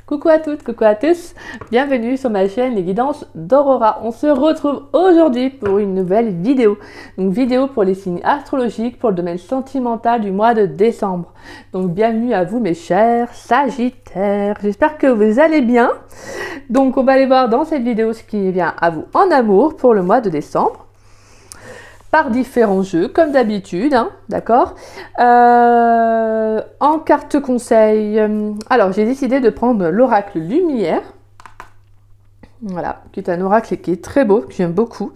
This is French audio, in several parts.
Coucou à toutes, coucou à tous, bienvenue sur ma chaîne Les Guidances d'Aurora. On se retrouve aujourd'hui pour une nouvelle vidéo. Donc vidéo pour les signes astrologiques pour le domaine sentimental du mois de décembre. Donc bienvenue à vous mes chers Sagittaires. J'espère que vous allez bien. Donc on va aller voir dans cette vidéo ce qui vient à vous en amour pour le mois de décembre. Par différents jeux, comme d'habitude, hein, d'accord. En carte conseil, alors j'ai décidé de prendre l'oracle Lumière, voilà, qui est un oracle qui est très beau, que j'aime beaucoup.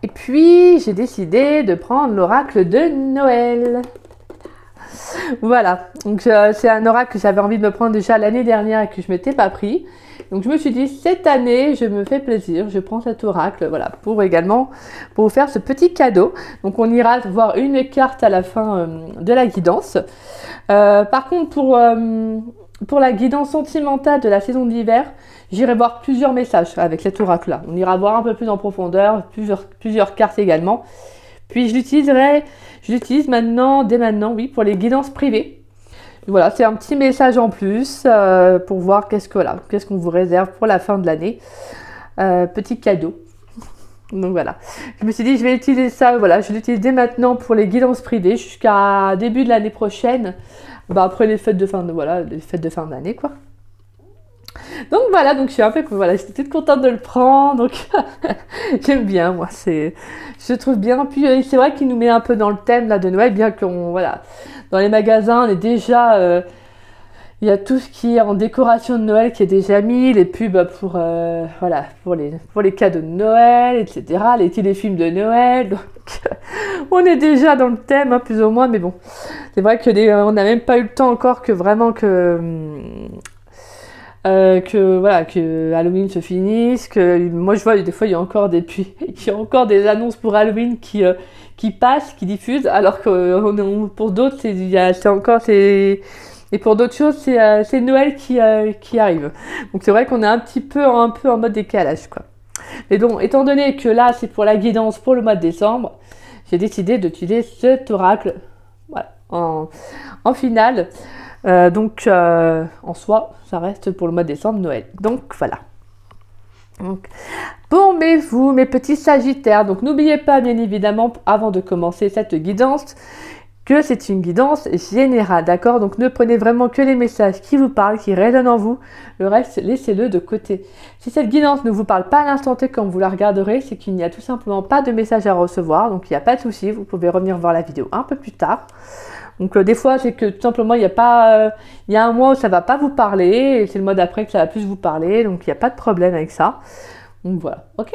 Et puis j'ai décidé de prendre l'oracle de Noël. Voilà, donc c'est un oracle que j'avais envie de me prendre déjà l'année dernière et que je ne m'étais pas pris. Donc je me suis dit, cette année, je me fais plaisir, je prends cet oracle, voilà, pour vous faire ce petit cadeau. Donc on ira voir une carte à la fin de la guidance. Par contre, pour la guidance sentimentale de la saison d'hiver, j'irai voir plusieurs messages avec cet oracle-là. On ira voir un peu plus en profondeur, plusieurs cartes également. Puis je l'utilise maintenant, dès maintenant, oui, pour les guidances privées. Voilà, c'est un petit message en plus pour voir qu'est-ce qu'on vous réserve pour la fin de l'année. Petit cadeau. Donc voilà, je me suis dit je vais utiliser ça, voilà, je l'utilise dès maintenant pour les guidances privées jusqu'à début de l'année prochaine. Après les fêtes de fin d'année quoi. Donc voilà, donc je suis un peu, voilà, j'étais toute contente de le prendre, donc j'aime bien, moi, je trouve bien. Puis c'est vrai qu'il nous met un peu dans le thème là de Noël, bien qu'on, voilà, dans les magasins, on est déjà, il y a tout ce qui est en décoration de Noël qui est déjà mis, les pubs voilà, pour les cadeaux de Noël, etc., les téléfilms de Noël, donc on est déjà dans le thème, hein, plus ou moins, mais bon, c'est vrai que on n'a même pas eu le temps encore que Halloween se finisse, que moi je vois des fois il y a encore des annonces pour Halloween qui passent, qui diffusent, alors que pour d'autres et pour d'autres choses c'est Noël qui arrive. Donc c'est vrai qu'on est un peu en mode décalage quoi. Mais donc étant donné que là c'est pour la guidance pour le mois de décembre, j'ai décidé d'utiliser cet oracle, voilà, en finale. Donc en soi ça reste pour le mois de décembre, Noël, donc voilà. Donc, bon, mais vous mes petits Sagittaires, donc n'oubliez pas bien évidemment avant de commencer cette guidance que c'est une guidance générale, d'accord? Donc ne prenez vraiment que les messages qui vous parlent, qui résonnent en vous, le reste laissez-le de côté. Si cette guidance ne vous parle pas à l'instant T comme vous la regarderez, c'est qu'il n'y a tout simplement pas de message à recevoir, donc il n'y a pas de souci, vous pouvez revenir voir la vidéo un peu plus tard. Donc des fois c'est que tout simplement il y a un mois où ça va pas vous parler et c'est le mois d'après que ça va plus vous parler, donc il n'y a pas de problème avec ça. Donc voilà, ok.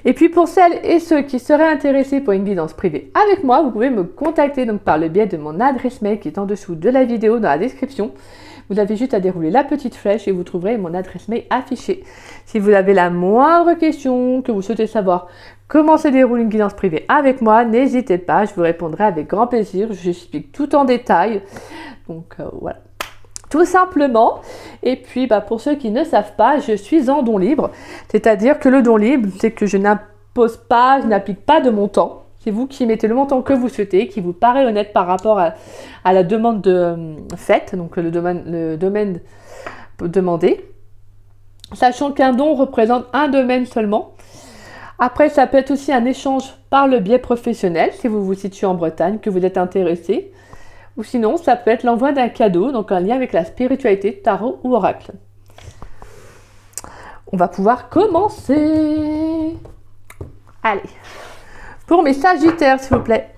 Et puis pour celles et ceux qui seraient intéressés pour une guidance privée avec moi, vous pouvez me contacter donc par le biais de mon adresse mail qui est en dessous de la vidéo dans la description. Vous avez juste à dérouler la petite flèche et vous trouverez mon adresse mail affichée. Si vous avez la moindre question, que vous souhaitez savoir comment se déroule une guidance privée avec moi, n'hésitez pas, je vous répondrai avec grand plaisir. Je vous explique tout en détail. Donc voilà, tout simplement. Et puis pour ceux qui ne savent pas, je suis en don libre. C'est-à-dire que le don libre, c'est que je n'impose pas, je n'applique pas de montant. C'est vous qui mettez le montant que vous souhaitez, qui vous paraît honnête par rapport à la demande faite, donc le domaine demandé. Sachant qu'un don représente un domaine seulement. Après, ça peut être aussi un échange par le biais professionnel, si vous vous situez en Bretagne, que vous êtes intéressé. Ou sinon, ça peut être l'envoi d'un cadeau, donc un lien avec la spiritualité, tarot ou oracle. On va pouvoir commencer. Allez. Pour mes Sagittaires, s'il vous plaît.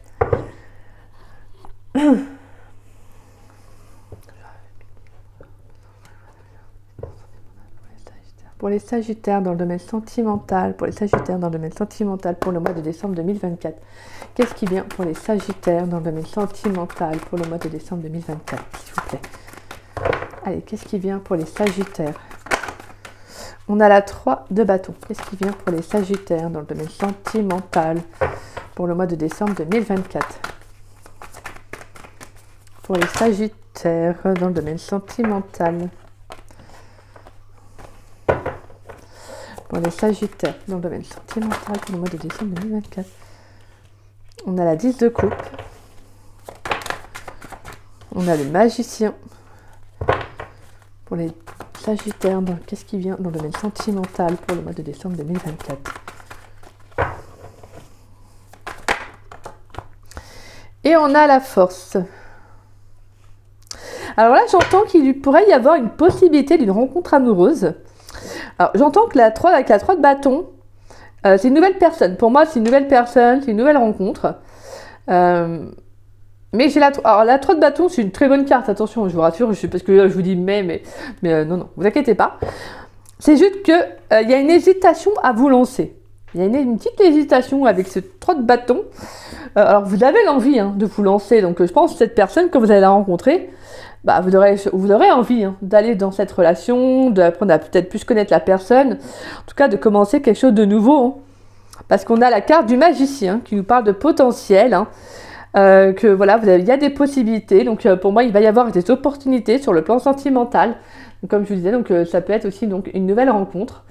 Pour les Sagittaires dans le domaine sentimental, pour le mois de décembre 2024. Qu'est-ce qui vient pour les Sagittaires dans le domaine sentimental pour le mois de décembre 2024, s'il vous plaît? Allez, qu'est-ce qui vient pour les Sagittaires? On a la 3 de bâton. Qu'est-ce qui vient pour les Sagittaires dans le domaine sentimental pour le mois de décembre 2024? Pour les Sagittaires dans le domaine sentimental. Pour les Sagittaires dans le domaine sentimental pour le mois de décembre 2024. On a la 10 de coupe. On a le magicien. pour les Sagittaires, qu'est-ce qui vient dans le domaine sentimental pour le mois de décembre 2024? Et on a la force. Alors là, j'entends qu'il pourrait y avoir une possibilité d'une rencontre amoureuse. Alors, j'entends que la 3 avec la 3 de bâton, c'est une nouvelle personne. Pour moi, c'est une nouvelle personne, c'est une nouvelle rencontre. Mais j'ai alors, la 3 de bâton, c'est une très bonne carte, attention, je vous rassure, parce que là, je vous dis mais non, vous inquiétez pas. C'est juste que il y a une hésitation à vous lancer. Il y a une petite hésitation avec ce 3 de bâton. Alors, vous avez l'envie de vous lancer, donc je pense que cette personne, quand vous allez la rencontrer, vous aurez envie d'aller dans cette relation, d'apprendre à peut-être plus connaître la personne, en tout cas de commencer quelque chose de nouveau. Parce qu'on a la carte du magicien qui nous parle de potentiel, que voilà, il y a des possibilités. Donc pour moi, il va y avoir des opportunités sur le plan sentimental. Donc, comme je vous disais, donc ça peut être aussi donc une nouvelle rencontre.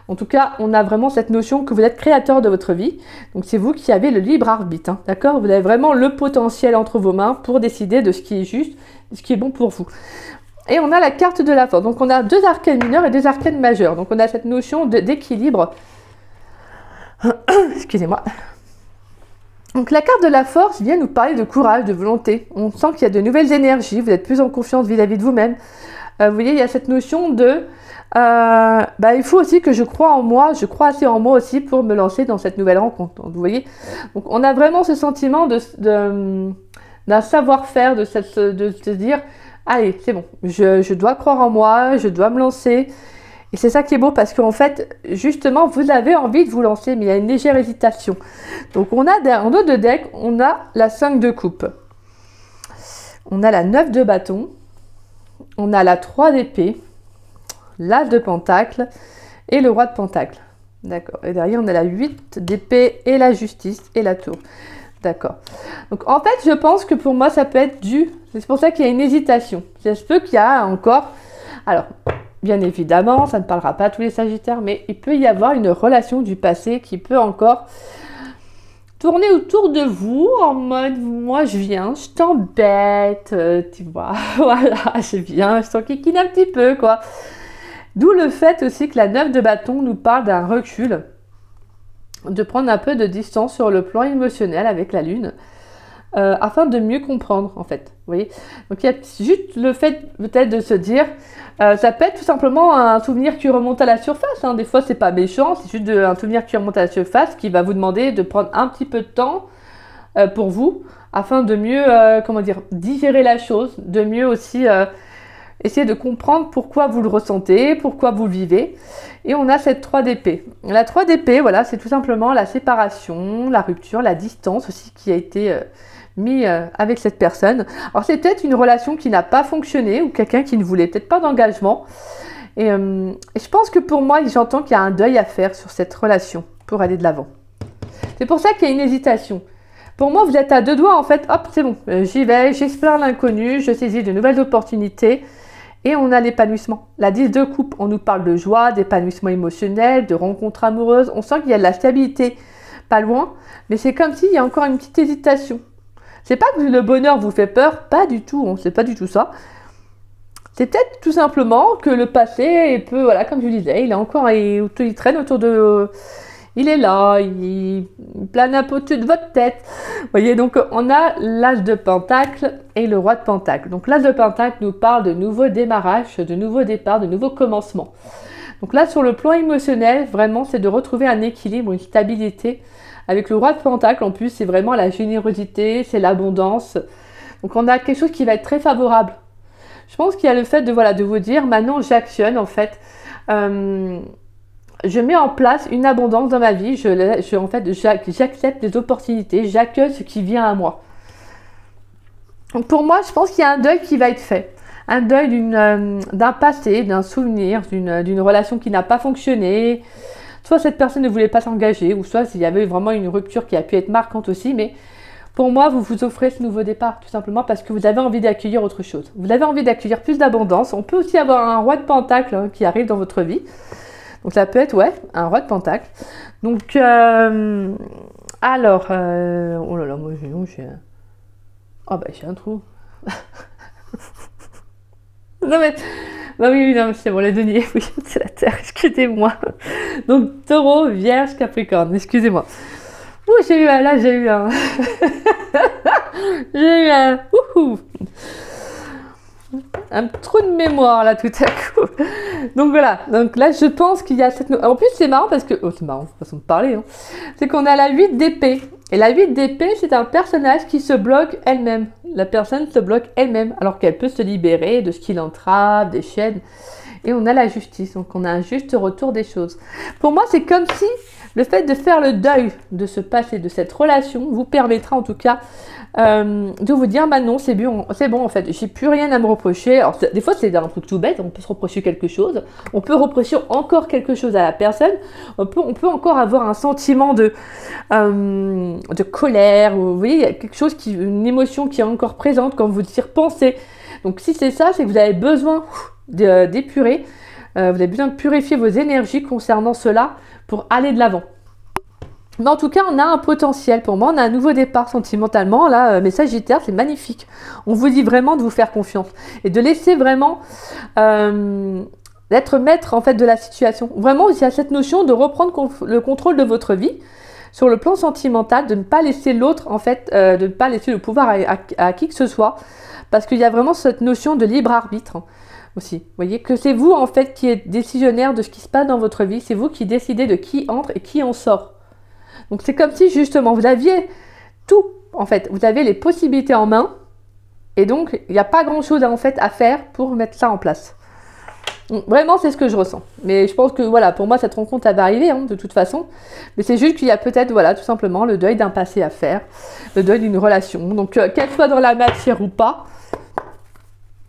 En tout cas, on a vraiment cette notion que vous êtes créateur de votre vie. Donc c'est vous qui avez le libre arbitre, d'accord? Vous avez vraiment le potentiel entre vos mains pour décider de ce qui est juste, de ce qui est bon pour vous. Et on a la carte de la force. Donc on a 2 arcanes mineurs et 2 arcanes majeurs. Donc on a cette notion d'équilibre. Excusez-moi. Donc la carte de la force vient nous parler de courage, de volonté. On sent qu'il y a de nouvelles énergies, vous êtes plus en confiance vis-à-vis de vous-même. Vous voyez, il y a cette notion de... il faut aussi que je croie en moi, je crois assez en moi aussi pour me lancer dans cette nouvelle rencontre. Donc, vous voyez, donc on a vraiment ce sentiment d'un savoir-faire, de se dire, allez, c'est bon, je dois croire en moi, je dois me lancer. Et c'est ça qui est beau parce qu'en fait, justement, vous avez envie de vous lancer, mais il y a une légère hésitation. Donc on a en dos de deck, on a la 5 de coupe. On a la 9 de bâton. On a la 3 d'épée. L'as de pentacle et le roi de pentacle. D'accord. Et derrière, on a la 8 d'épée et la justice et la tour. D'accord. Donc en fait, je pense que pour moi, ça peut être dû. C'est pour ça qu'il y a une hésitation. Ça se peut qu'il y a encore... Alors... Bien évidemment, ça ne parlera pas à tous les Sagittaires, mais il peut y avoir une relation du passé qui peut encore tourner autour de vous en mode « moi je viens, je t'embête, tu vois, voilà, je viens, je t'enquiquine un petit peu, quoi ». D'où le fait aussi que la 9 de bâton nous parle d'un recul, de prendre un peu de distance sur le plan émotionnel avec la lune, afin de mieux comprendre en fait, vous voyez. Donc il y a juste le fait peut-être de se dire, ça peut être tout simplement un souvenir qui remonte à la surface, des fois c'est pas méchant, c'est juste un souvenir qui remonte à la surface qui va vous demander de prendre un petit peu de temps pour vous, afin de mieux, digérer la chose, de mieux aussi essayer de comprendre pourquoi vous le ressentez, pourquoi vous le vivez. Et on a cette 3 d'épée. La 3 d'épée, voilà, c'est tout simplement la séparation, la rupture, la distance aussi qui a été mis avec cette personne. Alors c'est peut-être une relation qui n'a pas fonctionné ou quelqu'un qui ne voulait peut-être pas d'engagement. Et je pense que pour moi, j'entends qu'il y a un deuil à faire sur cette relation pour aller de l'avant. C'est pour ça qu'il y a une hésitation. Pour moi, vous êtes à 2 doigts en fait, hop, c'est bon, j'y vais, j'explore l'inconnu, je saisis de nouvelles opportunités. Et on a l'épanouissement. La 10 de coupe, on nous parle de joie, d'épanouissement émotionnel, de rencontres amoureuses. On sent qu'il y a de la stabilité pas loin, mais c'est comme s'il y a encore une petite hésitation. C'est pas que le bonheur vous fait peur, pas du tout, c'est pas du tout ça. C'est peut-être tout simplement que le passé peut, voilà, comme je vous disais, il traîne autour de... il est là, il plane un peu au-dessus de votre tête. Vous voyez, donc on a l'as de pentacle et le roi de pentacle. Donc l'as de pentacle nous parle de nouveaux démarrages, de nouveaux départs, de nouveaux commencements. Donc là, sur le plan émotionnel, vraiment, c'est de retrouver un équilibre, une stabilité. Avec le roi de pentacle, en plus, c'est vraiment la générosité, c'est l'abondance. Donc on a quelque chose qui va être très favorable. Je pense qu'il y a le fait de vous dire, maintenant j'actionne en fait. Je mets en place une abondance dans ma vie, j'accepte des opportunités, j'accueille ce qui vient à moi. Donc pour moi, je pense qu'il y a un deuil qui va être fait. Un deuil d'un passé, d'un souvenir, d'une relation qui n'a pas fonctionné. Soit cette personne ne voulait pas s'engager, ou soit il y avait vraiment une rupture qui a pu être marquante aussi, mais pour moi, vous vous offrez ce nouveau départ, tout simplement parce que vous avez envie d'accueillir autre chose. Vous avez envie d'accueillir plus d'abondance. On peut aussi avoir un roi de pentacle qui arrive dans votre vie. Donc ça peut être, ouais, un roi de pentacle. Donc, oh là là, moi j'ai... Oh bah j'ai un trou. Non mais, Bah oui, non, c'est bon, les deniers, oui, c'est la Terre, excusez-moi. Donc, Taureau, Vierge, Capricorne, excusez-moi. Ouh, j'ai eu un... j'ai eu un... Ouhou. Un trou de mémoire, là, tout à coup. Donc, voilà. Donc, là, je pense qu'il y a cette... En plus, c'est marrant parce que... Oh, c'est marrant, façon de parler, hein. C'est qu'on a la 8 d'épée. Et la 8 d'épée, c'est un personnage qui se bloque elle-même. La personne se bloque elle-même, alors qu'elle peut se libérer de ce qui l'entrave, des chaînes. Et on a la justice, donc on a un juste retour des choses. Pour moi, c'est comme si le fait de faire le deuil de ce passé, de cette relation, vous permettra en tout cas de vous dire, bah non, c'est bon en fait, j'ai plus rien à me reprocher. Alors des fois, c'est un truc tout bête, on peut se reprocher quelque chose, on peut reprocher encore quelque chose à la personne, on peut encore avoir un sentiment de colère, ou, vous voyez, il y a quelque chose une émotion qui est encore présente quand vous y repensez. Donc si c'est ça, c'est que vous avez besoin d'épurer, vous avez besoin de purifier vos énergies concernant cela pour aller de l'avant. Mais en tout cas, on a un potentiel. Pour moi, on a un nouveau départ sentimentalement. Là, mes Sagittaires, c'est magnifique. On vous dit vraiment de vous faire confiance et de laisser vraiment d'être maître en fait de la situation. Vraiment, il y a cette notion de reprendre le contrôle de votre vie sur le plan sentimental, de ne pas laisser l'autre en fait, de ne pas laisser le pouvoir à qui que ce soit, parce qu'il y a vraiment cette notion de libre arbitre. Aussi, vous voyez que c'est vous en fait qui êtes décisionnaire de ce qui se passe dans votre vie, c'est vous qui décidez de qui entre et qui en sort. Donc c'est comme si justement vous aviez tout en fait, vous avez les possibilités en main et donc il n'y a pas grand chose en fait à faire pour mettre ça en place. Donc, vraiment c'est ce que je ressens. Mais je pense que voilà, pour moi cette rencontre elle va arriver de toute façon, mais c'est juste qu'il y a peut-être voilà tout simplement le deuil d'un passé à faire, le deuil d'une relation. Donc qu'elle soit dans la matière ou pas.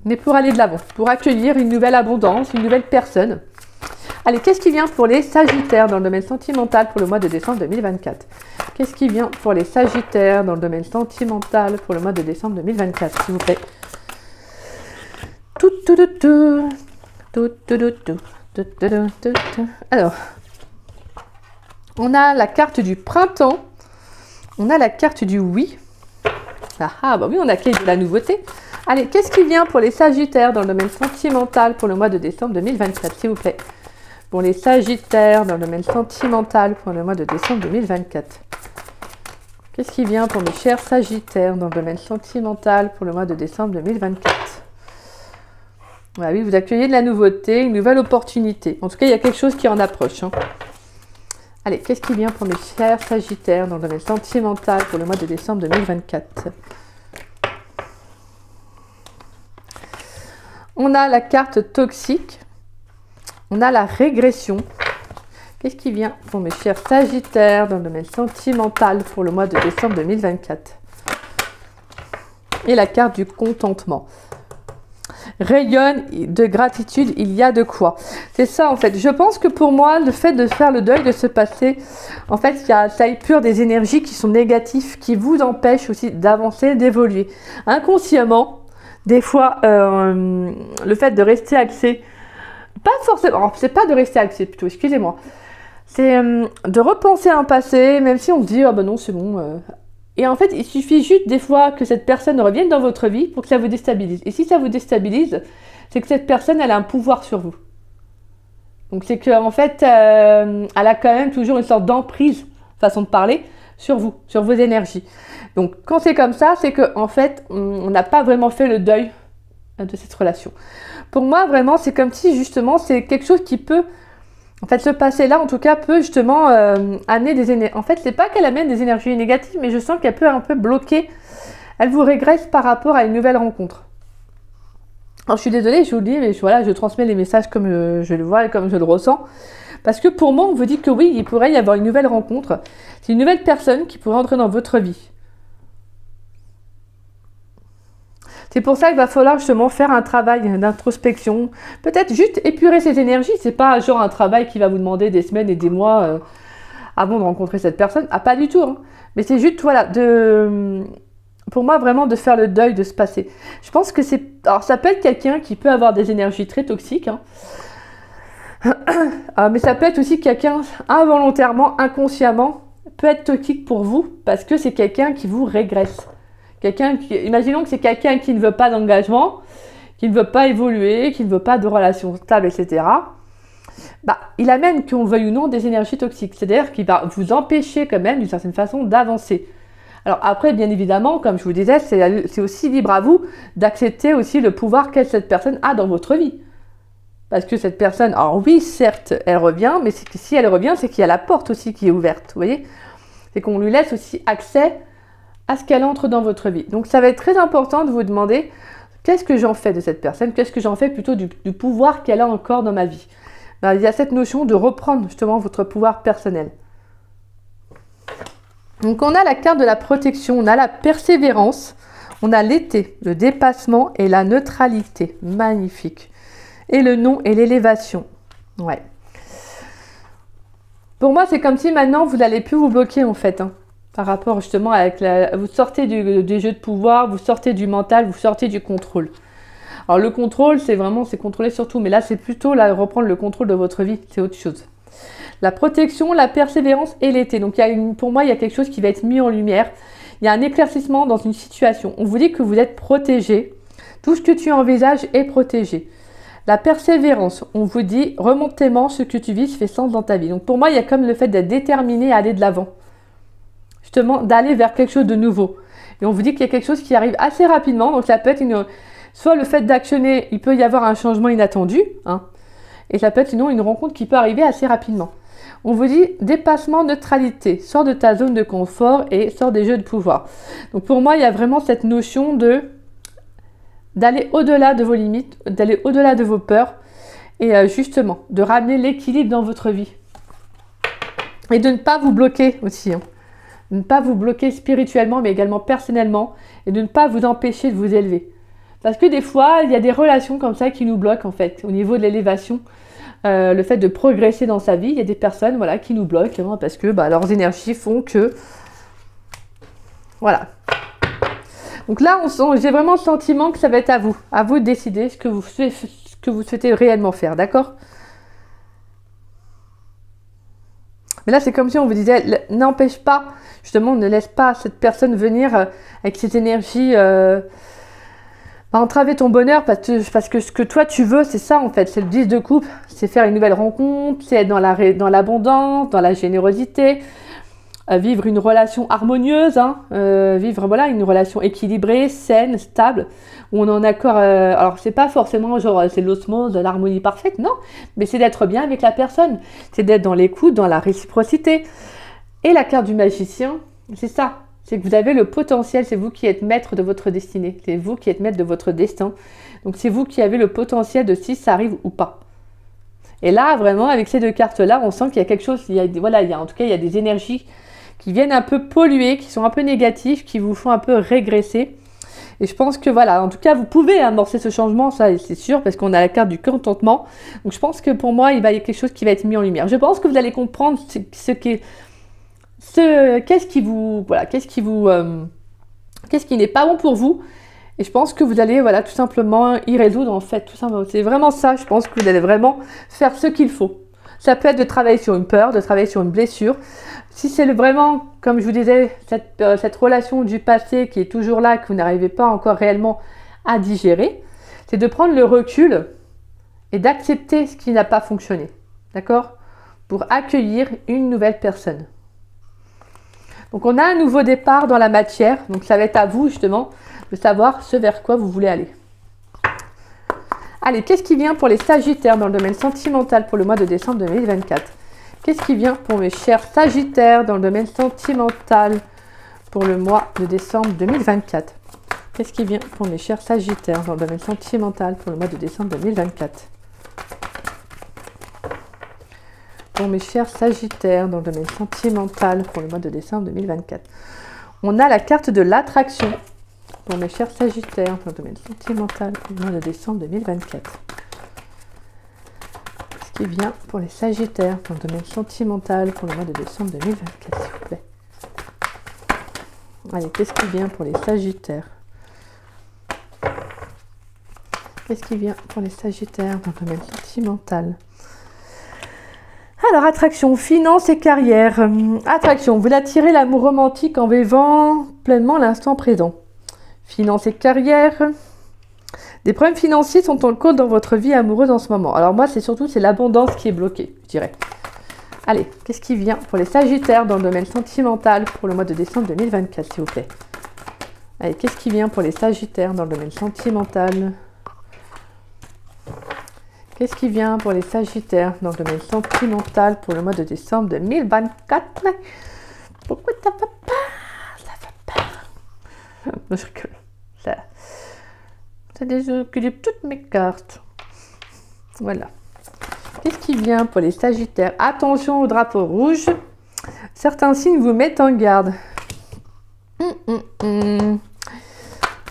Mais pour aller de l'avant, pour accueillir une nouvelle abondance, une nouvelle personne. Allez, qu'est-ce qui vient pour les Sagittaires dans le domaine sentimental pour le mois de décembre 2024? Qu'est-ce qui vient pour les Sagittaires dans le domaine sentimental pour le mois de décembre 2024, s'il vous plaît? Alors, on a la carte du printemps, on a la carte du oui. Ah, bah oui, on a de la nouveauté. Allez, qu'est-ce qui vient pour les Sagittaires dans le domaine sentimental pour le mois de décembre 2024, s'il vous plaît? Pour les Sagittaires dans le domaine sentimental pour le mois de décembre 2024. Qu'est-ce qui vient pour mes chers Sagittaires dans le domaine sentimental pour le mois de décembre 2024? Ah oui, vous accueillez de la nouveauté, une nouvelle opportunité. En tout cas, il y a quelque chose qui en approche. Allez, qu'est-ce qui vient pour mes chers Sagittaires dans le domaine sentimental pour le mois de décembre 2024? On a la carte toxique. On a la régression. Qu'est-ce qui vient pour mes chers Sagittaires dans le domaine sentimental pour le mois de décembre 2024? Et la carte du contentement. Rayonne de gratitude, il y a de quoi. C'est ça en fait. Je pense que pour moi, le fait de faire le deuil de ce passé, en fait, ça épure des énergies qui sont négatives, qui vous empêchent aussi d'avancer, d'évoluer. Inconsciemment, des fois, le fait de rester axé, pas forcément, c'est pas de rester axé plutôt, excusez-moi, c'est de repenser à un passé, même si on se dit, ah ben non, c'est bon. Et en fait, il suffit juste des fois que cette personne revienne dans votre vie pour que ça vous déstabilise. Et si ça vous déstabilise, c'est que cette personne, elle a un pouvoir sur vous. Donc c'est qu'en fait, elle a quand même toujours une sorte d'emprise, façon de parler, sur vous, sur vos énergies. Donc quand c'est comme ça, c'est qu'en fait, on n'a pas vraiment fait le deuil de cette relation. Pour moi, vraiment, c'est comme si justement, c'est quelque chose qui peut... En fait, ce passé-là, en tout cas, peut justement amener des énergies. En fait, c'est pas qu'elle amène des énergies négatives, mais je sens qu'elle peut un peu bloquer. Elle vous régresse par rapport à une nouvelle rencontre. Alors, je suis désolée, je vous le dis, mais voilà, je transmets les messages comme je le vois et comme je le ressens. Parce que pour moi, on vous dit que oui, il pourrait y avoir une nouvelle rencontre. C'est une nouvelle personne qui pourrait entrer dans votre vie. C'est pour ça qu'il va falloir justement faire un travail d'introspection. Peut-être juste épurer ses énergies. C'est pas genre un travail qui va vous demander des semaines et des mois avant de rencontrer cette personne. Ah, pas du tout. Hein. Mais c'est juste, voilà, pour moi, vraiment de faire le deuil de ce passé. Je pense que c'est... Alors, ça peut être quelqu'un qui peut avoir des énergies très toxiques. Hein. Mais ça peut être aussi quelqu'un, involontairement, inconsciemment, peut être toxique pour vous parce que c'est quelqu'un qui vous régresse. Imaginons que c'est quelqu'un qui ne veut pas d'engagement, qui ne veut pas évoluer, qui ne veut pas de relations stables, etc., bah, il amène, qu'on le veuille ou non, des énergies toxiques. C'est-à-dire qu'il va vous empêcher quand même, d'une certaine façon, d'avancer. Alors après, bien évidemment, comme je vous disais, c'est aussi libre à vous d'accepter aussi le pouvoir que cette personne a dans votre vie. Parce que cette personne, alors oui, certes, elle revient, mais si elle revient, c'est qu'il y a la porte aussi qui est ouverte, vous voyez. C'est qu'on lui laisse aussi accès à ce qu'elle entre dans votre vie. Donc ça va être très important de vous demander, qu'est-ce que j'en fais de cette personne? Qu'est-ce que j'en fais plutôt du pouvoir qu'elle a encore dans ma vie? Ben, il y a cette notion de reprendre justement votre pouvoir personnel. Donc on a la carte de la protection, on a la persévérance, on a l'été, le dépassement et la neutralité. Magnifique. Et le non et l'élévation. Ouais. Pour moi, c'est comme si maintenant, vous n'allez plus vous bloquer en fait. Hein, par rapport justement avec vous sortez des jeux de pouvoir, vous sortez du mental, vous sortez du contrôle. Alors le contrôle, c'est vraiment, c'est contrôler surtout. Mais là, c'est plutôt là, reprendre le contrôle de votre vie. C'est autre chose. La protection, la persévérance et l'été. Donc pour moi, il y a quelque chose qui va être mis en lumière. Il y a un éclaircissement dans une situation. On vous dit que vous êtes protégé. Tout ce que tu envisages est protégé. La persévérance, on vous dit remontement, ce que tu vis fait sens dans ta vie. Donc pour moi, il y a comme le fait d'être déterminé à aller de l'avant. Justement, d'aller vers quelque chose de nouveau. Et on vous dit qu'il y a quelque chose qui arrive assez rapidement. Donc ça peut être soit le fait d'actionner, il peut y avoir un changement inattendu. Hein, et ça peut être sinon une rencontre qui peut arriver assez rapidement. On vous dit dépassement, neutralité, sors de ta zone de confort et sors des jeux de pouvoir. Donc pour moi, il y a vraiment cette notion d'aller au-delà de vos limites, d'aller au-delà de vos peurs et justement de ramener l'équilibre dans votre vie. Et de ne pas vous bloquer aussi. Hein. De ne pas vous bloquer spirituellement mais également personnellement et de ne pas vous empêcher de vous élever. Parce que des fois, il y a des relations comme ça qui nous bloquent en fait au niveau de l'élévation. Le fait de progresser dans sa vie, il y a des personnes voilà, qui nous bloquent hein, parce que leurs énergies font que... Voilà. Donc là, j'ai vraiment le sentiment que ça va être à vous de décider ce que vous souhaitez réellement faire, d'accord? Mais là, c'est comme si on vous disait, n'empêche pas, justement, ne laisse pas cette personne venir avec ses énergies... entraver ton bonheur parce que ce que toi tu veux, c'est ça en fait, c'est le 10 de coupe, c'est faire une nouvelle rencontre, c'est être dans l'abondance, dans la générosité, vivre une relation harmonieuse, hein, vivre voilà, une relation équilibrée, saine, stable, où on est en accord, alors c'est pas forcément genre c'est l'osmose, l'harmonie parfaite, non, mais c'est d'être bien avec la personne, c'est d'être dans l'écoute, dans la réciprocité. Et la carte du magicien, c'est ça. C'est que vous avez le potentiel, c'est vous qui êtes maître de votre destinée, c'est vous qui êtes maître de votre destin. Donc c'est vous qui avez le potentiel de si ça arrive ou pas. Et là, vraiment, avec ces deux cartes-là, on sent qu'il y a quelque chose, en tout cas, il y a des énergies qui viennent un peu polluer, qui sont un peu négatives, qui vous font un peu régresser. Et je pense que voilà, en tout cas, vous pouvez amorcer ce changement, ça c'est sûr, parce qu'on a la carte du contentement. Donc je pense que pour moi, il y a quelque chose qui va être mis en lumière. Je pense que vous allez comprendre qu'est-ce qui n'est pas bon pour vous, et je pense que vous allez tout simplement y résoudre en fait, tout simplement. C'est vraiment ça, je pense que vous allez vraiment faire ce qu'il faut. Ça peut être de travailler sur une peur, de travailler sur une blessure. Si c'est vraiment, comme je vous disais, cette relation du passé qui est toujours là, que vous n'arrivez pas encore réellement à digérer, c'est de prendre le recul et d'accepter ce qui n'a pas fonctionné, d'accord? Pour accueillir une nouvelle personne. Donc on a un nouveau départ dans la matière, donc ça va être à vous justement de savoir ce vers quoi vous voulez aller. Allez, qu'est-ce qui vient pour les Sagittaires dans le domaine sentimental pour le mois de décembre 2024? Qu'est-ce qui vient pour mes chers Sagittaires dans le domaine sentimental pour le mois de décembre 2024? Qu'est-ce qui vient pour mes chers Sagittaires dans le domaine sentimental pour le mois de décembre 2024? Pour mes chers Sagittaires dans le domaine sentimental pour le mois de décembre 2024. On a la carte de l'attraction pour mes chers Sagittaires dans le domaine sentimental pour le mois de décembre 2024. Qu'est-ce qui vient pour les Sagittaires dans le domaine sentimental pour le mois de décembre 2024, s'il vous plaît? Allez, qu'est-ce qui vient pour les Sagittaires? Qu'est-ce qui vient pour les Sagittaires dans le domaine sentimental? Alors, attraction, finance et carrière. Attraction, vous attirez l'amour romantique en vivant pleinement l'instant présent. Finance et carrière. Des problèmes financiers sont en cours dans votre vie amoureuse en ce moment. Alors moi, c'est l'abondance qui est bloquée, je dirais. Allez, qu'est-ce qui vient pour les Sagittaires dans le domaine sentimental pour le mois de décembre 2024, s'il vous plaît? Allez, qu'est-ce qui vient pour les Sagittaires dans le domaine sentimental? Qu'est-ce qui vient pour les Sagittaires dans le domaine sentimental pour le mois de décembre 2024? Pourquoi ça va pas? Ça va pas. Non, je rigole. Ça déséquilibre toutes mes cartes. Voilà. Qu'est-ce qui vient pour les Sagittaires? Attention au drapeau rouge. Certains signes vous mettent en garde.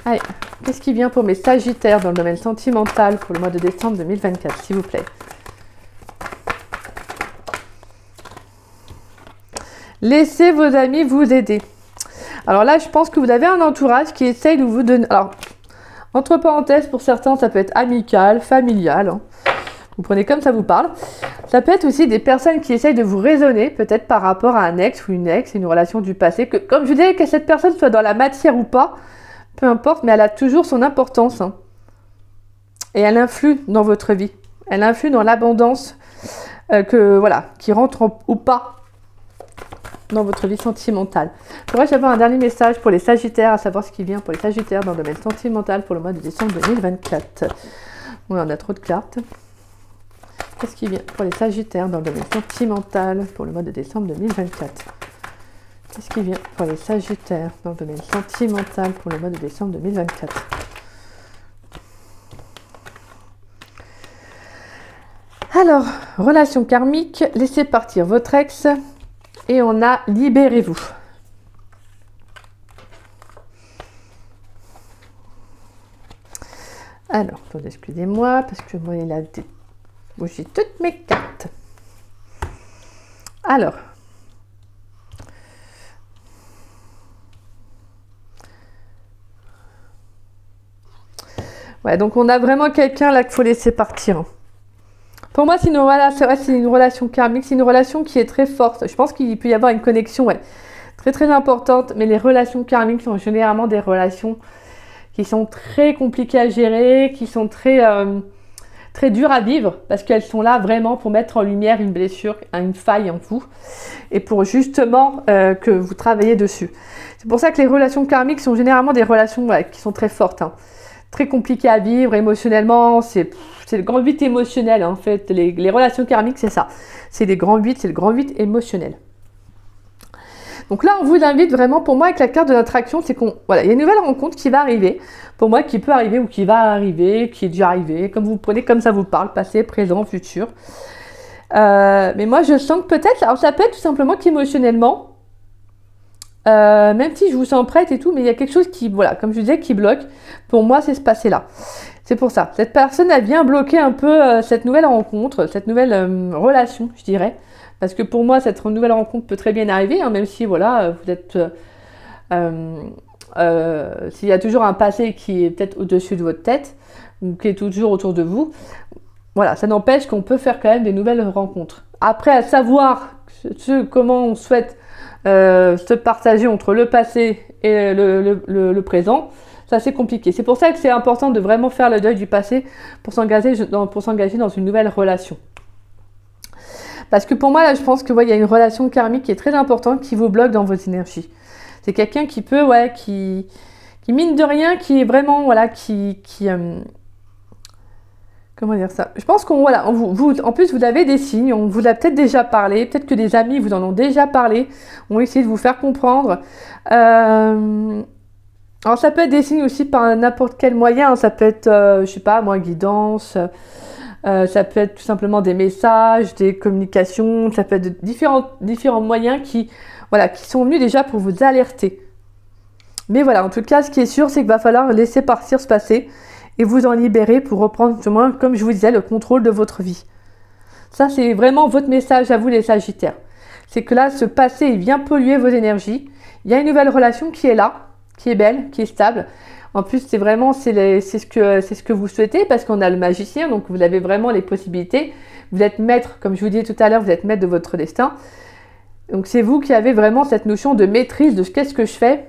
Allez, qu'est-ce qui vient pour mes Sagittaires dans le domaine sentimental pour le mois de décembre 2024, s'il vous plaît? Laissez vos amis vous aider. Alors là, je pense que vous avez un entourage qui essaye de vous donner... Alors, entre parenthèses, pour certains, ça peut être amical, familial. Hein. Vous prenez comme ça vous parle. Ça peut être aussi des personnes qui essayent de vous raisonner, peut-être par rapport à un ex ou une ex, une relation du passé. Que, comme je disais, que cette personne soit dans la matière ou pas, peu importe, mais elle a toujours son importance. Hein. Et elle influe dans votre vie. Elle influe dans l'abondance qui rentre ou pas dans votre vie sentimentale. Pourrais-je avoir un dernier message pour les Sagittaires, à savoir ce qui vient pour les Sagittaires dans le domaine sentimental pour le mois de décembre 2024? Oui, on a trop de cartes. Qu'est-ce qui vient pour les Sagittaires dans le domaine sentimental pour le mois de décembre 2024? Qu'est-ce qui vient pour les Sagittaires dans le domaine sentimental pour le mois de décembre 2024? Alors, relation karmique, laissez partir votre ex et on a libérez-vous. Alors, attendez, excusez-moi, parce que moi, il a bougé toutes mes cartes. Alors, ouais, donc on a vraiment quelqu'un là qu'il faut laisser partir. Pour moi, c'est une relation karmique, c'est une relation qui est très forte. Je pense qu'il peut y avoir une connexion très très importante, mais les relations karmiques sont généralement des relations qui sont très compliquées à gérer, qui sont très, très dures à vivre, parce qu'elles sont là vraiment pour mettre en lumière une blessure, une faille en vous, et pour justement que vous travaillez dessus. C'est pour ça que les relations karmiques sont généralement des relations qui sont très fortes, hein. Très compliquées à vivre émotionnellement, c'est le grand 8 émotionnel en fait. Les relations karmiques, c'est ça. C'est des grands 8, c'est le grand 8 émotionnel. Donc là, on vous invite vraiment, pour moi, avec la carte de l'attraction, c'est qu'il y a une nouvelle rencontre qui va arriver. Pour moi, qui peut arriver ou qui va arriver, qui est déjà arrivé, comme vous prenez, comme ça vous parle, passé, présent, futur. Mais moi, je sens que peut-être, alors ça peut être tout simplement qu'émotionnellement, même si je vous sens prête et tout, mais il y a quelque chose qui, comme je disais, qui bloque. Pour moi, c'est ce passé-là. C'est pour ça. Cette personne, elle vient bloquer un peu cette nouvelle rencontre, cette nouvelle relation, je dirais. Parce que pour moi, cette nouvelle rencontre peut très bien arriver, hein, même si, vous êtes... s'il y a toujours un passé qui est peut-être au-dessus de votre tête, ou qui est toujours autour de vous, voilà, ça n'empêche qu'on peut faire quand même des nouvelles rencontres. Après, à savoir comment on souhaite se partager entre le passé et le présent, ça c'est compliqué. C'est pour ça que c'est important de vraiment faire le deuil du passé pour s'engager dans une nouvelle relation. Parce que pour moi, là, je pense que il y a une relation karmique qui est très importante, qui vous bloque dans vos énergies. C'est quelqu'un qui peut, qui mine de rien, qui est vraiment, comment dire ça? Je pense en plus, vous avez des signes, on vous a peut-être déjà parlé, peut-être que des amis vous en ont déjà parlé, ont essayé de vous faire comprendre. Alors, ça peut être des signes aussi par n'importe quel moyen, ça peut être, je sais pas, guidance, ça peut être tout simplement des messages, des communications, ça peut être différents moyens qui sont venus déjà pour vous alerter. Mais voilà, en tout cas, ce qui est sûr, c'est qu'il va falloir laisser partir ce passé et vous en libérer pour reprendre, comme je vous disais, le contrôle de votre vie. Ça, c'est vraiment votre message à vous, les Sagittaires. C'est que là, ce passé, il vient polluer vos énergies. Il y a une nouvelle relation qui est là, qui est belle, qui est stable. En plus, c'est ce que vous souhaitez, parce qu'on a le magicien, donc vous avez vraiment les possibilités. Vous êtes maître, comme je vous disais tout à l'heure, vous êtes maître de votre destin. Donc c'est vous qui avez vraiment cette notion de maîtrise de qu'est-ce que je fais,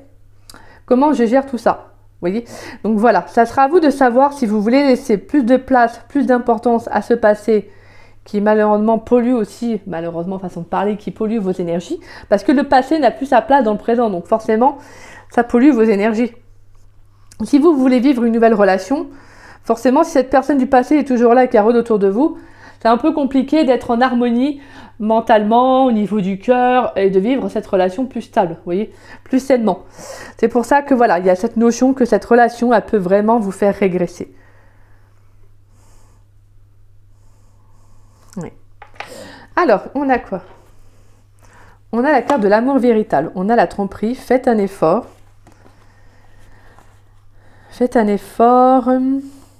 comment je gère tout ça. voyez? Donc voilà, ça sera à vous de savoir si vous voulez laisser plus de place, plus d'importance à ce passé qui malheureusement pollue aussi, malheureusement façon de parler, qui pollue vos énergies, parce que le passé n'a plus sa place dans le présent, donc forcément, ça pollue vos énergies. Si vous voulez vivre une nouvelle relation, forcément, si cette personne du passé est toujours là et qu'elle rôde autour de vous, c'est un peu compliqué d'être en harmonie mentalement, au niveau du cœur, et de vivre cette relation plus stable, vous voyez, plus sainement. C'est pour ça que voilà, il y a cette notion que cette relation, elle peut vraiment vous faire régresser. Oui. Alors, on a quoi? On a la carte de l'amour véritable. On a la tromperie. Faites un effort. Faites un effort.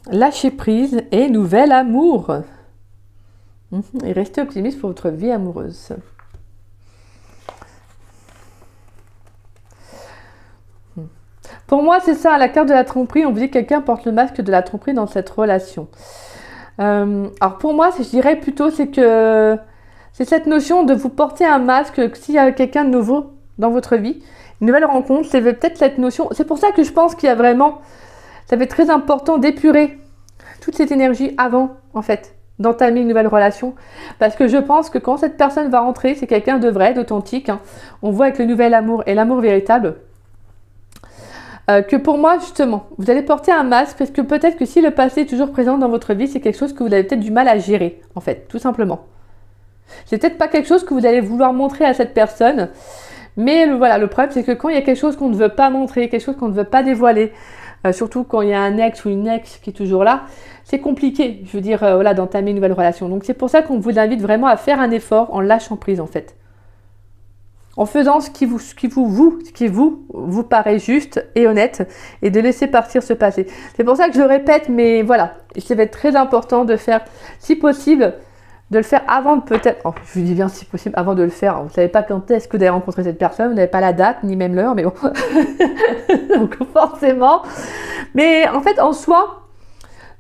Lâchez prise et nouvel amour. Et restez optimiste pour votre vie amoureuse. Pour moi, c'est ça, la carte de la tromperie. On vous dit que quelqu'un porte le masque de la tromperie dans cette relation. Alors pour moi, je dirais plutôt, c'est que c'est cette notion de vous porter un masque s'il y a quelqu'un de nouveau dans votre vie. Une nouvelle rencontre, c'est peut-être cette notion. C'est pour ça que je pense qu'il y a vraiment... Ça va être très important d'épurer toute cette énergie avant, en fait, d'entamer une nouvelle relation. Parce que je pense que quand cette personne va rentrer, c'est quelqu'un de vrai, d'authentique. Hein. On voit avec le nouvel amour et l'amour véritable que pour moi, justement, vous allez porter un masque parce que peut-être que si le passé est toujours présent dans votre vie, c'est quelque chose que vous avez peut-être du mal à gérer, en fait, tout simplement. C'est peut-être pas quelque chose que vous allez vouloir montrer à cette personne, mais voilà, le problème, c'est que quand il y a quelque chose qu'on ne veut pas montrer, quelque chose qu'on ne veut pas dévoiler, surtout quand il y a un ex ou une ex qui est toujours là, c'est compliqué, je veux dire, voilà, d'entamer une nouvelle relation. Donc c'est pour ça qu'on vous invite vraiment à faire un effort en lâchant prise, en fait. En faisant ce qui vous paraît juste et honnête et de laisser partir ce passé. C'est pour ça que je le répète, mais voilà, ça va être très important de faire, si possible, de le faire avant de peut-être, oh, je vous dis bien si possible, avant de le faire. Vous ne savez pas quand est-ce que vous allez rencontrer cette personne, vous n'avez pas la date, ni même l'heure, mais bon, donc forcément. Mais en fait, en soi,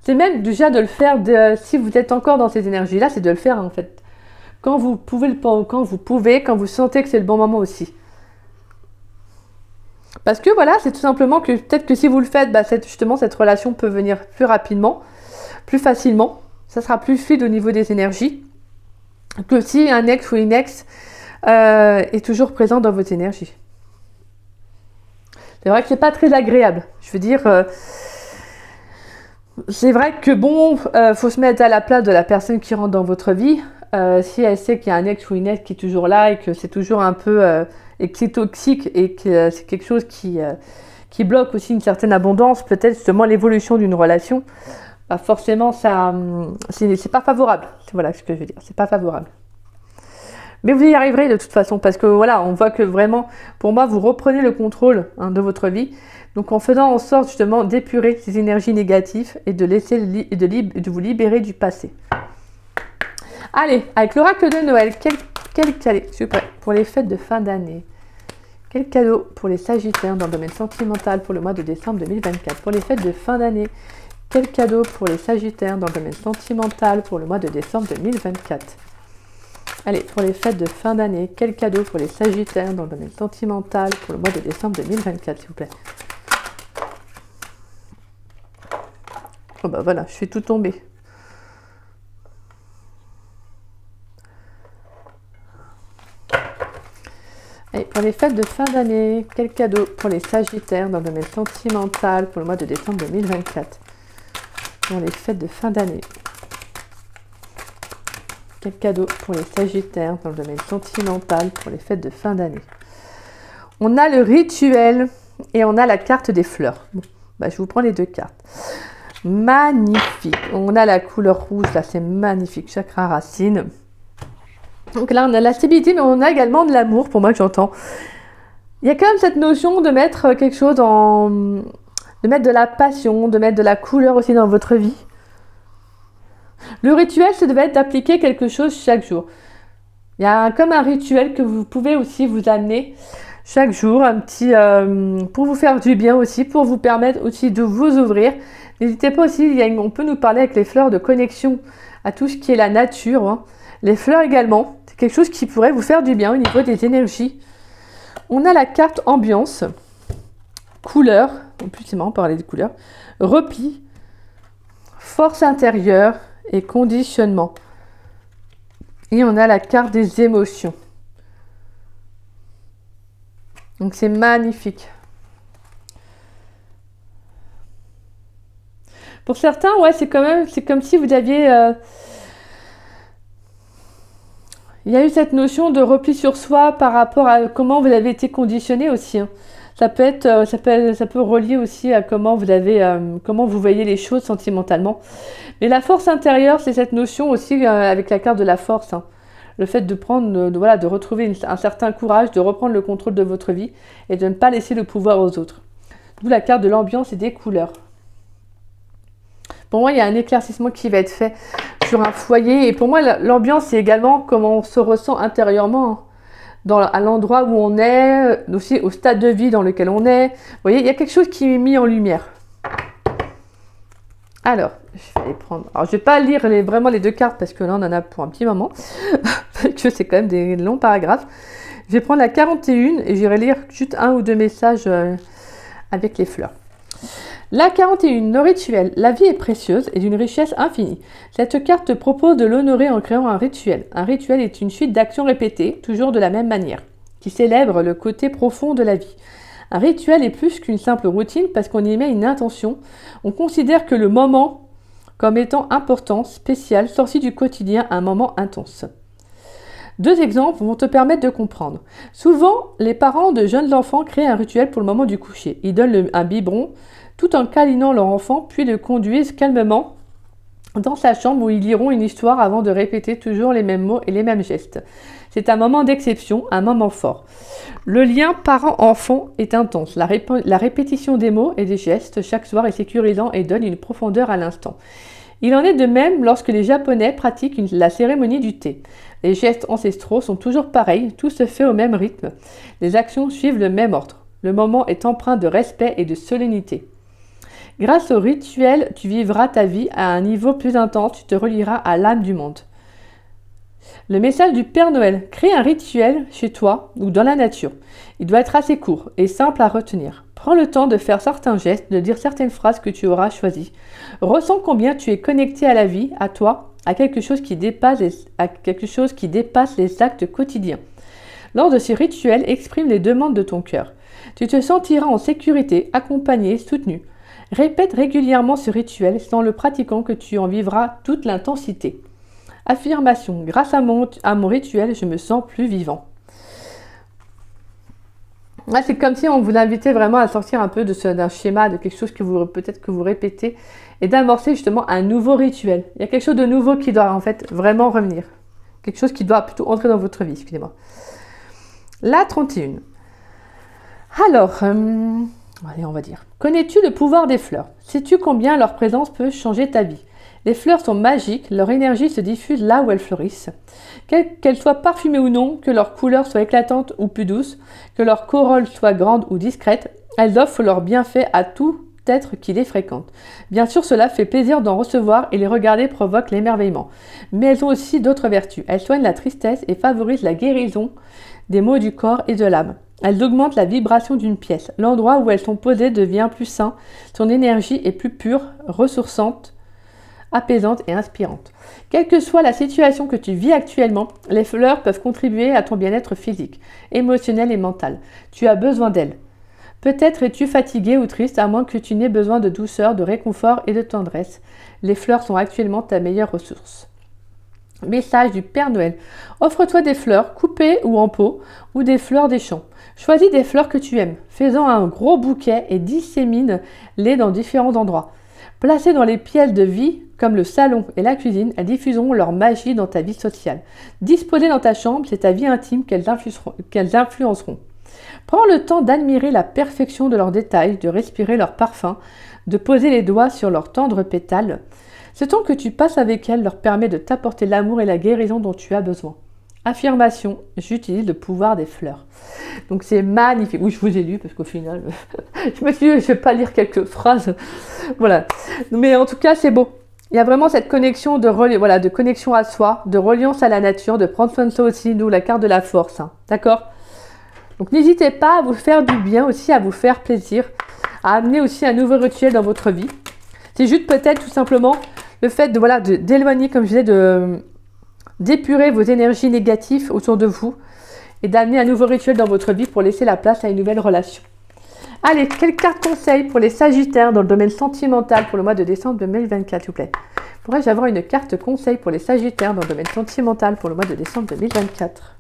c'est même déjà de le faire, si vous êtes encore dans ces énergies-là, c'est de le faire en fait. Quand vous pouvez, quand vous sentez que c'est le bon moment aussi. Parce que voilà, c'est tout simplement que peut-être que si vous le faites, bah, justement cette relation peut venir plus rapidement, plus facilement. Ça sera plus fluide au niveau des énergies que si un ex ou une ex est toujours présent dans vos énergies. C'est vrai que c'est pas très agréable. Je veux dire, c'est vrai que bon, faut se mettre à la place de la personne qui rentre dans votre vie. Si elle sait qu'il y a un ex ou une ex qui est toujours là et que c'est toujours un peu et que c'est toxique et que c'est quelque chose qui bloque aussi une certaine abondance, peut-être justement l'évolution d'une relation, bah forcément ça c'est pas favorable. Voilà ce que je veux dire, c'est pas favorable. Mais vous y arriverez de toute façon parce que voilà, on voit que vraiment, pour moi, vous reprenez le contrôle de votre vie. Donc en faisant en sorte justement d'épurer ces énergies négatives et de laisser de vous libérer du passé. Allez, avec l'oracle de Noël, quel cadeau, super, pour les fêtes de fin d'année. Quel cadeau pour les Sagittaires dans le domaine sentimental pour le mois de décembre 2024. Pour les fêtes de fin d'année, quel cadeau pour les Sagittaires dans le domaine sentimental pour le mois de décembre 2024. Allez, pour les fêtes de fin d'année, quel cadeau pour les Sagittaires dans le domaine sentimental pour le mois de décembre 2024, s'il vous plaît. Oh bah voilà, je suis tout tombée. Et pour les fêtes de fin d'année, quel cadeau pour les Sagittaires dans le domaine sentimental pour le mois de décembre 2024. Pour les fêtes de fin d'année. Quel cadeau pour les Sagittaires dans le domaine sentimental pour les fêtes de fin d'année. On a le rituel et on a la carte des fleurs. Bon, bah, je vous prends les deux cartes. Magnifique. On a la couleur rouge, là c'est magnifique. Chakra racine. Donc là, on a la stabilité, mais on a également de l'amour, pour moi, que j'entends. Il y a quand même cette notion de mettre quelque chose de mettre de la passion, de mettre de la couleur aussi dans votre vie. Le rituel, ça devait être d'appliquer quelque chose chaque jour. Il y a comme un rituel que vous pouvez aussi vous amener chaque jour, un petit pour vous faire du bien aussi, pour vous permettre aussi de vous ouvrir. N'hésitez pas aussi, on peut nous parler avec les fleurs de connexion à tout ce qui est la nature. Hein. Les fleurs également, c'est quelque chose qui pourrait vous faire du bien au niveau des énergies. On a la carte ambiance, couleur, En plus, c'est marrant de parler des couleurs. Repli, force intérieure et conditionnement. Et on a la carte des émotions. Donc, c'est magnifique. Pour certains, ouais, c'est comme si vous aviez... il y a eu cette notion de repli sur soi par rapport à comment vous avez été conditionné aussi. Hein. Ça peut relier aussi à comment vous voyez les choses sentimentalement. Mais la force intérieure, c'est cette notion aussi avec la carte de la force. Hein. Le fait de de retrouver un certain courage, de reprendre le contrôle de votre vie et de ne pas laisser le pouvoir aux autres. D'où la carte de l'ambiance et des couleurs. Pour moi, il y a un éclaircissement qui va être fait sur un foyer. Et pour moi, l'ambiance, c'est également comment on se ressent intérieurement, hein, à l'endroit où on est, aussi au stade de vie dans lequel on est. Vous voyez, il y a quelque chose qui est mis en lumière. Alors, je vais les prendre. Alors, je ne vais pas lire vraiment les deux cartes parce que là, on en a pour un petit moment. Parce que c'est quand même des longs paragraphes. Je vais prendre la 41 et j'irai lire juste un ou deux messages avec les fleurs. La 41, le rituel. La vie est précieuse et d'une richesse infinie. Cette carte te propose de l'honorer en créant un rituel. Un rituel est une suite d'actions répétées, toujours de la même manière, qui célèbre le côté profond de la vie. Un rituel est plus qu'une simple routine parce qu'on y met une intention. On considère que le moment comme étant important, spécial, sorti du quotidien, un moment intense. Deux exemples vont te permettre de comprendre. Souvent, les parents de jeunes enfants créent un rituel pour le moment du coucher. Ils donnent un biberon tout en câlinant leur enfant, puis le conduisent calmement dans sa chambre où ils liront une histoire avant de répéter toujours les mêmes mots et les mêmes gestes. C'est un moment d'exception, un moment fort. Le lien parent-enfant est intense. La répétition des mots et des gestes chaque soir est sécurisant et donne une profondeur à l'instant. Il en est de même lorsque les Japonais pratiquent la cérémonie du thé. Les gestes ancestraux sont toujours pareils, tout se fait au même rythme. Les actions suivent le même ordre. Le moment est empreint de respect et de solennité. Grâce au rituel, tu vivras ta vie à un niveau plus intense, tu te relieras à l'âme du monde. Le message du Père Noël. Crée un rituel chez toi ou dans la nature. Il doit être assez court et simple à retenir. Prends le temps de faire certains gestes, de dire certaines phrases que tu auras choisies. Ressens combien tu es connecté à la vie, à toi, à quelque chose qui dépasse les actes quotidiens. Lors de ces rituels, exprime les demandes de ton cœur. Tu te sentiras en sécurité, accompagné, soutenu. Répète régulièrement ce rituel, c'est en le pratiquant que tu en vivras toute l'intensité. Affirmation. Grâce à mon rituel, je me sens plus vivant. Là, c'est comme si on vous invitait vraiment à sortir un peu d'un schéma, de quelque chose que peut-être que vous répétez, et d'amorcer justement un nouveau rituel. Il y a quelque chose de nouveau qui doit en fait vraiment revenir. Quelque chose qui doit plutôt entrer dans votre vie, excusez-moi. La 31. Alors, allez, on va dire. Connais-tu le pouvoir des fleurs? Sais-tu combien leur présence peut changer ta vie? Les fleurs sont magiques, leur énergie se diffuse là où elles fleurissent. Qu'elles soient parfumées ou non, que leur couleur soit éclatante ou plus douce, que leur corolle soit grande ou discrète, elles offrent leurs bienfaits à tout être qui les fréquente. Bien sûr, cela fait plaisir d'en recevoir et les regarder provoque l'émerveillement. Mais elles ont aussi d'autres vertus. Elles soignent la tristesse et favorisent la guérison des maux du corps et de l'âme. Elles augmentent la vibration d'une pièce. L'endroit où elles sont posées devient plus sain. Son énergie est plus pure, ressourçante, apaisante et inspirante. Quelle que soit la situation que tu vis actuellement, les fleurs peuvent contribuer à ton bien-être physique, émotionnel et mental. Tu as besoin d'elles. Peut-être es-tu fatigué ou triste à moins que tu n'aies besoin de douceur, de réconfort et de tendresse. Les fleurs sont actuellement ta meilleure ressource. Message du Père Noël. Offre-toi des fleurs coupées ou en pot ou des fleurs des champs. Choisis des fleurs que tu aimes. Fais-en un gros bouquet et dissémine-les dans différents endroits. Placées dans les pièces de vie comme le salon et la cuisine, elles diffuseront leur magie dans ta vie sociale. Disposées dans ta chambre, c'est ta vie intime qu'elles influenceront. Prends le temps d'admirer la perfection de leurs détails, de respirer leur parfum, de poser les doigts sur leurs tendres pétales. Ce temps que tu passes avec elles leur permet de t'apporter l'amour et la guérison dont tu as besoin. Affirmation, j'utilise le pouvoir des fleurs. Donc c'est magnifique. Oui, je vous ai lu parce qu'au final, je me suis dit, je ne vais pas lire quelques phrases. Voilà. Mais en tout cas, c'est beau. Il y a vraiment cette connexion de connexion à soi, de reliance à la nature, de prendre soin de soi aussi, nous, la carte de la force. Hein. D'accord? Donc n'hésitez pas à vous faire du bien aussi, à vous faire plaisir, à amener aussi un nouveau rituel dans votre vie. C'est juste peut-être tout simplement le fait de voilà d'éloigner, comme je disais, d'épurer vos énergies négatives autour de vous et d'amener un nouveau rituel dans votre vie pour laisser la place à une nouvelle relation. Allez, quelle carte conseil pour les Sagittaires dans le domaine sentimental pour le mois de décembre 2024, s'il vous plaît? Pourrais-je avoir une carte conseil pour les Sagittaires dans le domaine sentimental pour le mois de décembre 2024?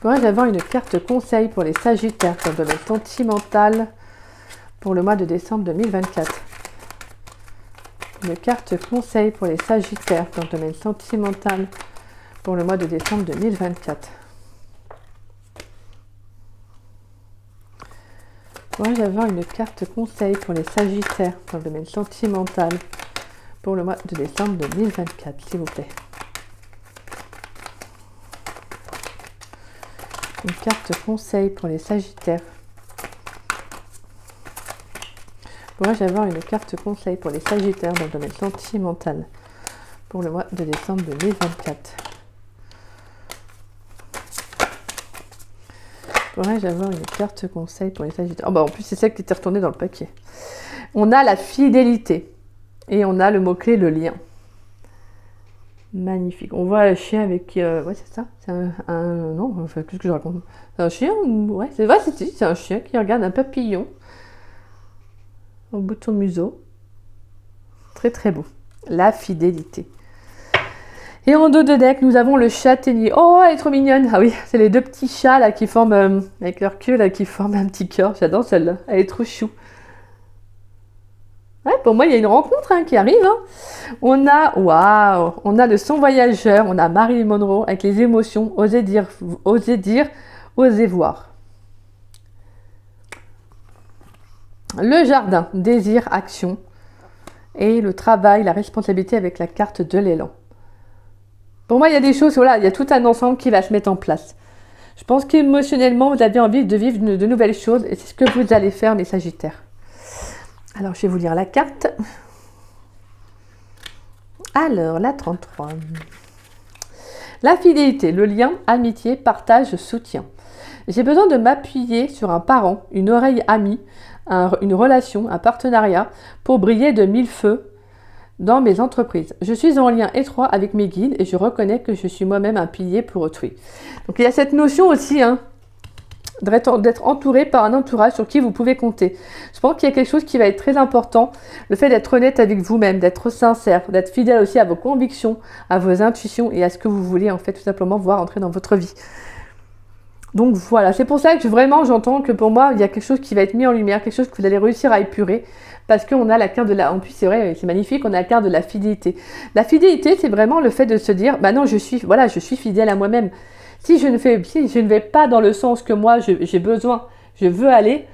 Pourrais-je avoir une carte conseil pour les Sagittaires dans le domaine sentimental pour le mois de décembre 2024? Une carte conseil pour les Sagittaires dans le domaine sentimental pour le mois de décembre 2024. Pourrais-je avoir une carte conseil pour les Sagittaires dans le domaine sentimental pour le mois de décembre 2024, s'il vous plaît? Une carte conseil pour les Sagittaires. Pourrais-je avoir une carte conseil pour les Sagittaires dans le domaine sentimental pour le mois de décembre 2024? Pourrais-je avoir une carte conseil pour les Sagittaires? Oh bah en plus c'est celle qui était retournée dans le paquet. On a la fidélité et on a le mot-clé le lien. Magnifique. On voit un chien avec... ouais c'est ça. C'est non, enfin, qu'est-ce que je raconte? C'est un chien? Ouais, c'est vrai, c'est un chien qui regarde un papillon au bout de son museau. Très très beau. La fidélité. Et en dos de deck, nous avons le châtaignier. Oh, elle est trop mignonne. Ah oui, c'est les deux petits chats là qui forment, avec leur queue là, qui forment un petit cœur. J'adore celle-là. Elle est trop chou. Ouais, pour moi, il y a une rencontre qui arrive. Hein. On a, waouh, on a le son voyageur. On a Marilyn Monroe avec les émotions. Osez dire, osez voir. Le jardin, désir, action. Et le travail, la responsabilité avec la carte de l'élan. Pour moi, il y a des choses, voilà, il y a tout un ensemble qui va se mettre en place. Je pense qu'émotionnellement, vous avez envie de vivre de nouvelles choses et c'est ce que vous allez faire, mes Sagittaires. Alors, je vais vous lire la carte. Alors, la 33. La fidélité, le lien, amitié, partage, soutien. J'ai besoin de m'appuyer sur un parent, une oreille amie, une relation, un partenariat pour briller de mille feux dans mes entreprises. Je suis en lien étroit avec mes guides et je reconnais que je suis moi-même un pilier pour autrui. Donc il y a cette notion aussi d'être entouré par un entourage sur qui vous pouvez compter. Je pense qu'il y a quelque chose qui va être très important, le fait d'être honnête avec vous-même, d'être sincère, d'être fidèle aussi à vos convictions, à vos intuitions et à ce que vous voulez en fait tout simplement voir entrer dans votre vie. Donc voilà, c'est pour ça que vraiment j'entends que pour moi il y a quelque chose qui va être mis en lumière, quelque chose que vous allez réussir à épurer. Parce qu'on a la carte de la... En plus, c'est vrai, c'est magnifique, on a la carte de la fidélité. La fidélité, c'est vraiment le fait de se dire, bah non, je suis fidèle à moi-même. Si je ne vais pas dans le sens que moi, j'ai besoin, je veux aller,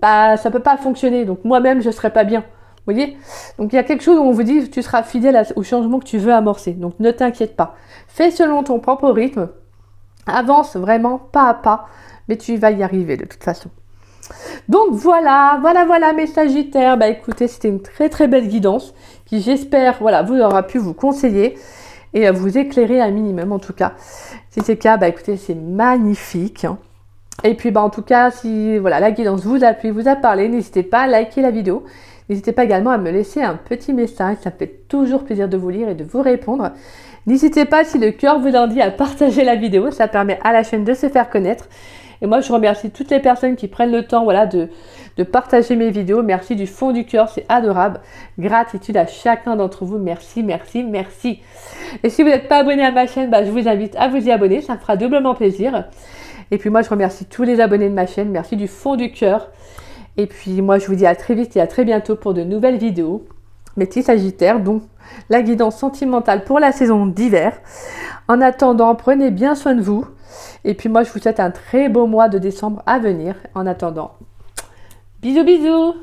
bah ça ne peut pas fonctionner. Donc moi-même, je ne serai pas bien. Vous voyez? Donc il y a quelque chose où on vous dit, tu seras fidèle au changement que tu veux amorcer. Donc ne t'inquiète pas. Fais selon ton propre rythme. Avance vraiment pas à pas, mais tu vas y arriver de toute façon. Donc voilà mes Sagittaires. Bah écoutez, c'était une très très belle guidance qui j'espère vous aura pu vous conseiller et vous éclairer un minimum en tout cas. Si c'est le cas, bah écoutez, c'est magnifique. Et puis bah en tout cas, si la guidance vous a plu, vous a parlé, n'hésitez pas à liker la vidéo. N'hésitez pas également à me laisser un petit message, ça me fait toujours plaisir de vous lire et de vous répondre. N'hésitez pas, si le cœur vous en dit, à partager la vidéo, ça permet à la chaîne de se faire connaître. Et moi, je remercie toutes les personnes qui prennent le temps de partager mes vidéos. Merci du fond du cœur, c'est adorable. Gratitude à chacun d'entre vous. Merci, merci, merci. Et si vous n'êtes pas abonné à ma chaîne, bah, je vous invite à vous y abonner. Ça me fera doublement plaisir. Et puis moi, je remercie tous les abonnés de ma chaîne. Merci du fond du cœur. Et puis moi, je vous dis à très vite et à très bientôt pour de nouvelles vidéos. Mes petits Sagittaires, donc la guidance sentimentale pour la saison d'hiver. En attendant, prenez bien soin de vous. Et puis moi, je vous souhaite un très beau mois de décembre à venir. En attendant, bisous bisous!